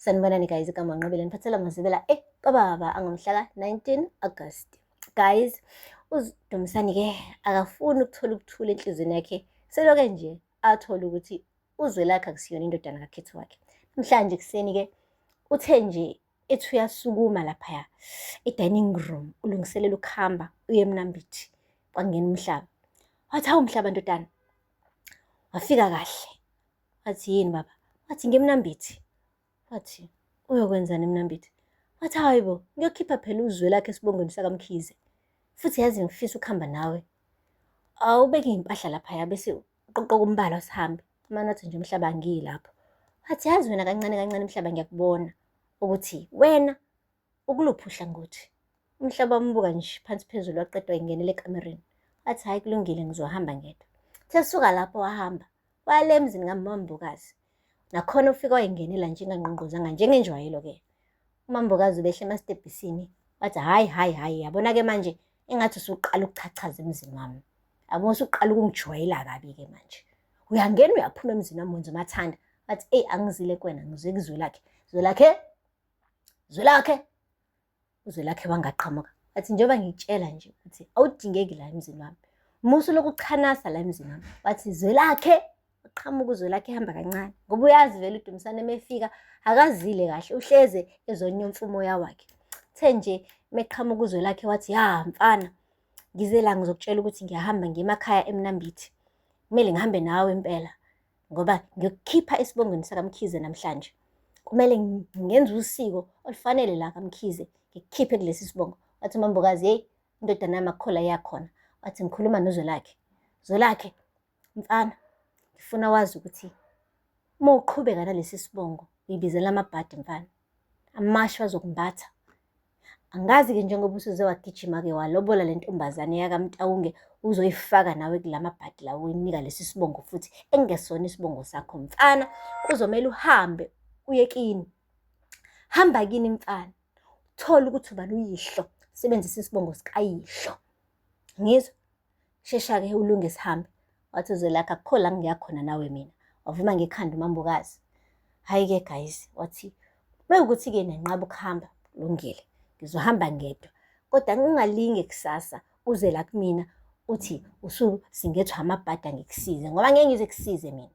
Sanibonani guys, igama ngiNqobile niphathela ngazibela kababa angomhla ka-19 August. Guys, uDumisani-ke akafuni ukuthola ukuthula enhlizweni yakhe. Seloke nje athola ukuthi uZwelakhe akusiyona indodana kakhetho wakhe. Namhlanje kuseni-ke uthe nje ethi uyasukuma laphaya e-dining room ulungiselela ukuhamba uye eMnambithi kwangena umhlaba. Wathi hawu Mhlaba ndodana, wafika kahle. Wathi yini baba? Wathi ngeMnambithi. Wathi uyokwenzani eMnambithi? Wathi hayibo, ngiyokhipha phela uZwelakhe esibongweni sakaMkhize, futhi yazi ngifisa ukuhamba nawe. Awubeke iy'mpahla laphaya bese uqoqoka umbala sihambe. Manathi nje Mhlaba angilapho. Wathi yazi wena kancane kancane Mhlaba, ngiyakubona ukuthi wena ukuluphi uhlangothi. Umhlaba wambuka nje phansi phezulu waqeda ingenele ekamereni. Wathi hayi kulungile, ngizohamba ngedwa. Sesuka lapho wahamba wale emzini kaMambukazi. Nakhona ufika wayengenela nje ingangqongqozanga njengenjwayelo-ke. UMambukazi ubehla emastebhisini wathi hayi yabona-ke manje engathi usuqala ukuchachaza emzini wami. Yabo usuqala ukungijwayela kabi-ke manje. Uyangena uyaphuma emzini wami wenza umathanda. Wathi angizile kuwena, ngizwe kuZwelakhe. uZwelakhe wangaqhamuka. Wathi njengoba ngitshela nje ukuthi awudingeki la emzini wami. Musu lokuchanasa la emzini wami. Wathi Zwelakhe, uqhamuka uZwelakhe ehamba kancane. Ngoba uyazi vele uDumisani emefika akazile kahle, uhleze ezonyomfa umoya wakhe. The nje meqhamuka uZwelakhe wathi ya mfana, ngize la ngizokutshela ukuthi ngiyahamba ngemakhaya eMnambithi. Kumele ngihambe nawe impela ngoba ngiyokukhipha esibongweni sakaMkhize namhlanje. Kumele ngenze usiko olufanele la kaMkhize, ngikukhiphe kulesi sibongo. Wathi uMambukazi, hey indodana yami akukho la yakhona. Wathi ngikhuluma noZwelakhe. Zwelakhe mfana, ngifuna wazi ukuthi uma uqhubeka nalesi sibongo uyibizela amabhadi mfana, amasho azokumbatha. Angazi-ke njengoba usuze wagijima-ke walobola le ntombazane yakaMtawunge, uzoyifaka nawe kulamabhadi lawo uyinika lesi sibongo futhi engesona isibongo sakho mfana. Kuzomele uhambe uye kini. Hamba kini mfana, thola ukuthi ubani uyihlo, sebenzisa isibongo sikayihlo. Ngizwa? Shesha-ke ulunge sihambe. Wathi uZwelakhe akukho la ngiyakhona nawe mina. Wavuma ngekhanda uMambukazi. Hayi-ke guys, wathi mekuwukuthi-ke nenqaba ukuhamba kulungile, ngizohamba ngedwa. Kodwa ngingalinge kusasa uze la kumina uthi usuzingethwa amabhadi angikusize, ngoba ngeke ngize kusize mina.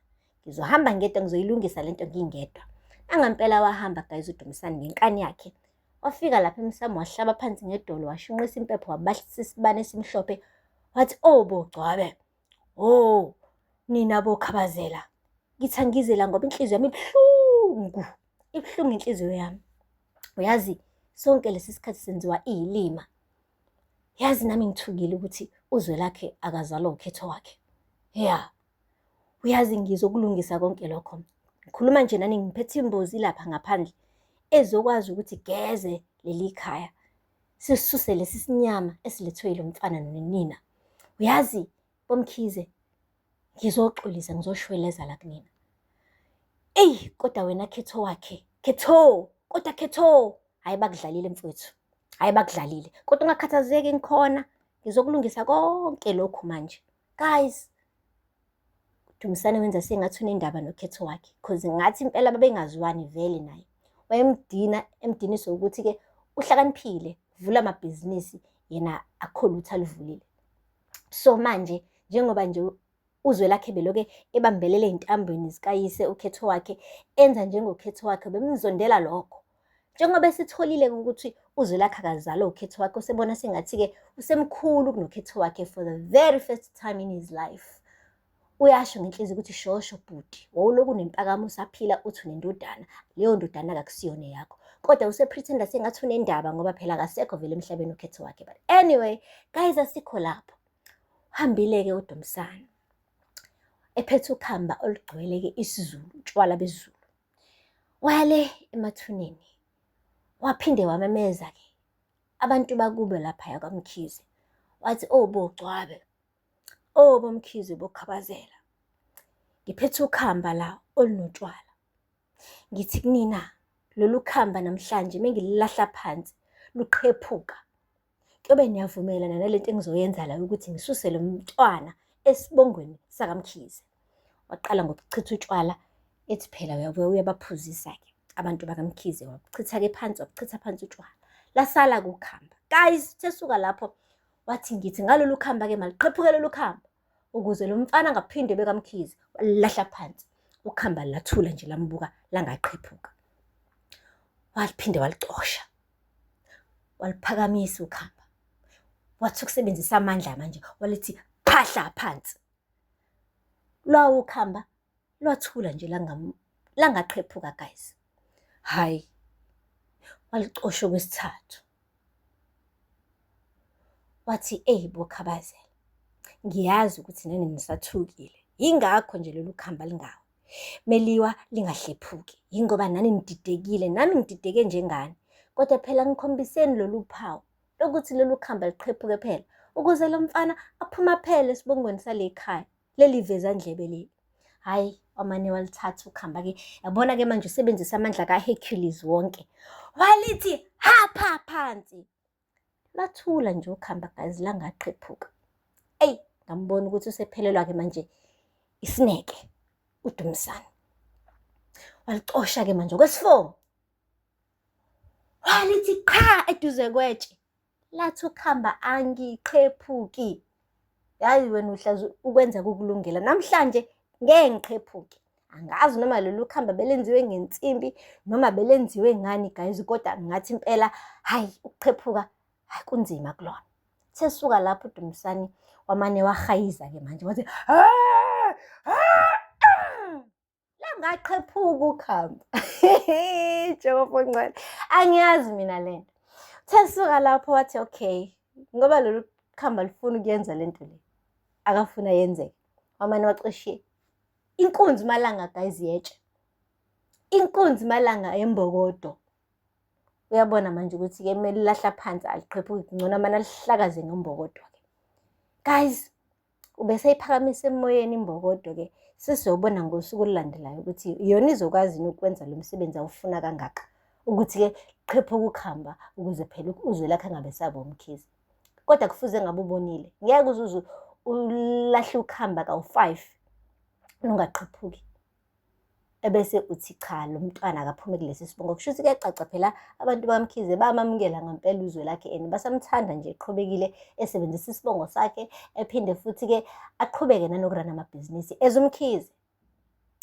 Ngizohamba ngedwa, ngizoyilungisa lento ngingedwa. Nangampela wahamba guys uDumisani ngenkani yakhe. Wafika lapha emsamo wahlaba phansi ngedolo, washunqisa impepho, wabahlisa isibane esimhlophe. Wathi bogcwabe, nina bokhabazela, ngithi angize la ngoba inhliziyo yami ibuhlungu inhliziyo yami. Uyazi sonke lesi sikhathi senziwa iy'lima. Yazi nami ngithukile ukuthi uZwelakhe akazalwa ukhetho wakhe. Uyazi ngizokulungisa konke lokho. Ngikhuluma nje nani ngiphethe imbozi lapha ngaphandle ezokwazi ukuthi geze leli khaya, sisuse lesi sinyama esilethwe yilo mfana nonina. Uyazi boMkhize, ngizoxolisa, ngizoshweleza la kunina. Kodwa wena khetho wakhe, kodwa khetho, hayi bakudlalile mfowethu, hayi bakudlalile. Kodwa ungakhathazeki, ngikhona, ngizokulungisa konke lokhu manje. Guys, uDumisani wenza sengathi unendaba nokhetho wakhe, because ngathi impela babengaziwani vele naye. Emdinisa ukuthi-ke uhlakaniphile, vula amabhizinisi, yena akho lutho alivulile. So manje njengoba nje uZwelakhe beloke ebambelele ey'ntambweni zikayise ukhetho wakhe, enza njengokhetho wakhe, bemzondela lokho. Njengoba esitholile ukuthi uZwelakhe akazalwa ukhetho wakhe, usebona sengathi-ke usemkhulu kunokhetho wakhe for the very first time in his life. Uyasho ngenhliziyo ukuthi shosho bhuti, wawuloku unempakamo usaphila uthi unendodana, leyo ndodana akusiyona yakho. Kodwa usepretenda sengathi unendaba ngoba phela akasekho vele emhlabeni ukhetho wakhe. But anyway, guys, asikho lapho. Hambile-ke uDumisani ephethe ukhamba olugcwele-ke isiZulu, utshwala besiZulu. Wale emathuneni, waphinde wamemeza-ke abantu bakube laphaya kaMkhize. Wathi bogcwabe, boMkhize bokhabazela, ngiphethe ukhamba la olunotshwala. Ngithi kunina, lolu khamba namhlanje mengililahla phansi luqhephuka, kuyobe niyavumelana nalento engizoyenza la ukuthi ngisuse lo mntwana esibongweni sakaMkhize. Waqala ngokuchitha utshwala, ethi phela uyabuya uyabaphuzisa-ke. abantu bakaMkhize, wabuchitha-ke phansi, wabuchitha phansi utshwala. Lasala kukhamba. Guys, sesuka lapho wathi ngithi ngalolu khamba-ke maliqhephuke lolu khamba ukuze lo mfana angaphinde bekaMkhize, walahla phansi. Ukhamba lathula nje lambuka langaqhephuka. Waliphinde walicosha, waliphakamisa ukhamba, wathi ukusebenzisa amandla manje, walithi phahla phansi. Lwawo ukhamba lwathula nje langaqhephuka guys. Hayi, walicosha okwesithathu. Wathi bo Khabazela, ngiyazi ukuthi nani nisathukile, yingakho nje lolu khamba lingawe meliwa lingahlephuki, yingoba nani nididekile, nami ngidideke njengani. Kodwa phela ngikhombiseni lolu phawu lokuthi lolu khamba liqhephuke phela ukuze lo mfana aphuma phela esibongweni sale ekhaya, leli vezandlebe leli. Hayi, wamane walithatha ukhamba-ke, yabona-ke manje usebenzisa amandla kaHercules wonke, walithi hapha phansi. Lathula nje ukhamba guys, langaqhephuka. Ngambona ukuthi usephelelwa-ke manje isineke uDumsane. Walicosha-ke manje okwesi-4, walithi qha eduze kwetshe. Lathi ukhamba angiqhephuki. Yazi wena uhlaza ukwenza kukulungela, namhlanje ngeke ngiqhephuke. Angazi noma lolu khamba belenziwe ngensimbi noma belenziwe ngani guys, kodwa ngathi impela hayi ukuqhephuka hayi kunzima kulona. Sesuka lapho uDumsane wamane wahayiza-ke manje wathi langaqhephuka ukhamba. Jehova ngcwele, angiyazi mina lento. Sesuka lapho wathi okay, ngoba lolu khamba lifuna ukuyenza lento le, akafuna yenzeke. Wamane wacishe inkunzi malanga guys yetshe, inkunzi malanga yembokodo. Uyabona manje ukuthi-ke kumele lahla phansi aliqhephuke, ngcono amane alihlakaze ngombokodo-ke. Guys, ubese iphakamise emoyeni imbokodo-ke, sesiyobona ngosuku olulandelayo ukuthi yona izokwazi ukwenza lo msebenzi awufuna kangaka, ukuthi-ke qhephuke ukhamba ukuze phela uZwelakhe angabe sabo uMkhize. Kodwa kufuze ngabe ubonile, ngeke uzuze ulahle ukhamba kawu-5 ungaqhephuki ebese uthi cha lo mntwana akaphume kulesi sibongo. Kusho ukuthi kuyacaca phela abantu bakaMkhize bamamukela ngempela uZwelakhe and basamthanda nje eqhubekile esebenzisa isibongo sakhe, ephinde futhi-ke aqhubeke nanokurana amabhizinisi ezumkhize.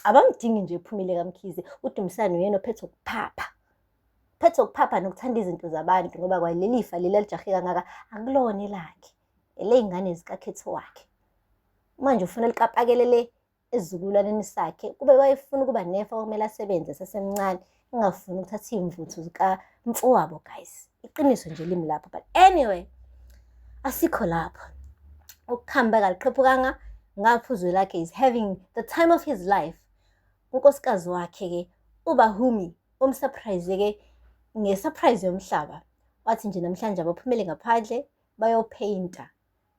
Abamdingi nje ephumile kaMkhize. uDumsane uyena ophethe ukuphapha nokuthanda izinto zabantu, ngoba kwaleli ifa leli alijahe kangaka akulona elakhe, eley'ngane zikakhetho wakhe. Manje ufuna likapakelele esizukulwaneni sakhe, kube wayefuna ukuba nefa okumele asebenze esasemncane, engafuni ukuthatha iy'mvuthu zikamfowabo guys. Iqiniso nje limi lapho, but anyway asikho lapho. Ukukhamba kaliqhephukanga, ngapha uZwelakhe is having the time of his life. Unkosikazi wakhe-ke uBahumi umsurprise-ke nge-surprise yomhlaba, wathi nje namhlanje abaphumele ngaphandle bayopeyinta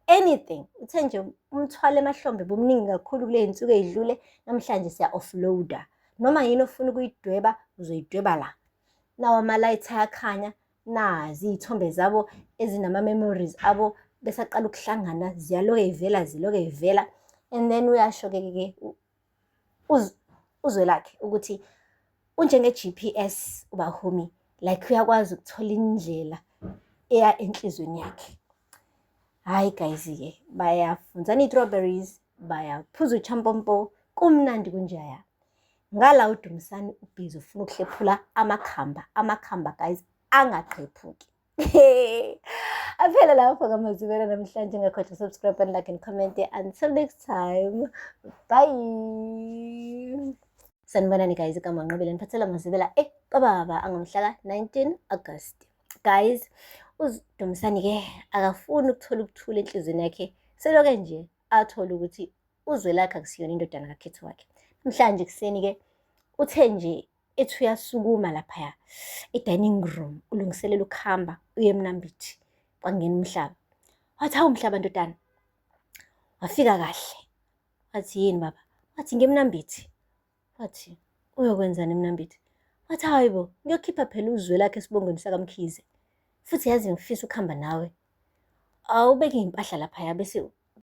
anything. Uthe nje umthwalo emahlombe bumningi kakhulu kule y'nsuku ey'dlule, namhlanje siya-offloada. Noma yini ofuna ukuyidweba uzoyidweba la. Nawo amalayithi ayakhanya, nazi iy'thombe zabo ezinama-memories abo besaqala ukuhlangana, ziloke y'vela. And then uyasho-ke uZwelakhe ukuthi unjenge-GPS uBahumi, like uyakwazi ukuthola indlela eya enhlizweni yakhe. Hayi guys-ke bayafunzana iy'strawberries, bayaphuza uchampompo, kumnandi kunjaya. Ngala uDumsane ubhizi ufuna ukuhlephula amakhamba guys angaqhephuki. Aphela lapho ngamazwibela namhlanje. Ngakhohlwa subscribe and like and comment. Until next time, bye. Sanibonani guys, igama Nqobile niphathela mazibela kababa angomhla ka-19 August. Guys, uDumsane-ke akafuni ukuthola ukuthula enhlizweni yakhe, seloke nje athola ukuthi uZwelakhe akusiyona indodana kakhetho wakhe. Namhlanje kuseni-ke uthe nje ethi uyasukuma laphaya e-dining room ulungiselela ukuhamba uye eMnambithi kwangena umhlaba. Wathi hawu Mhlaba ndodana, wafika kahle. Wathi yini baba? Wathi ngeMnambithi. Wathi uyokwenzani eMnambithi? Wathi hayi bo, ngiyokhipha phela uZwelakhe esibongweni sakaMkhize, futhi yazi ngifisa ukuhamba nawe. Awubeke iy'mpahla laphaya bese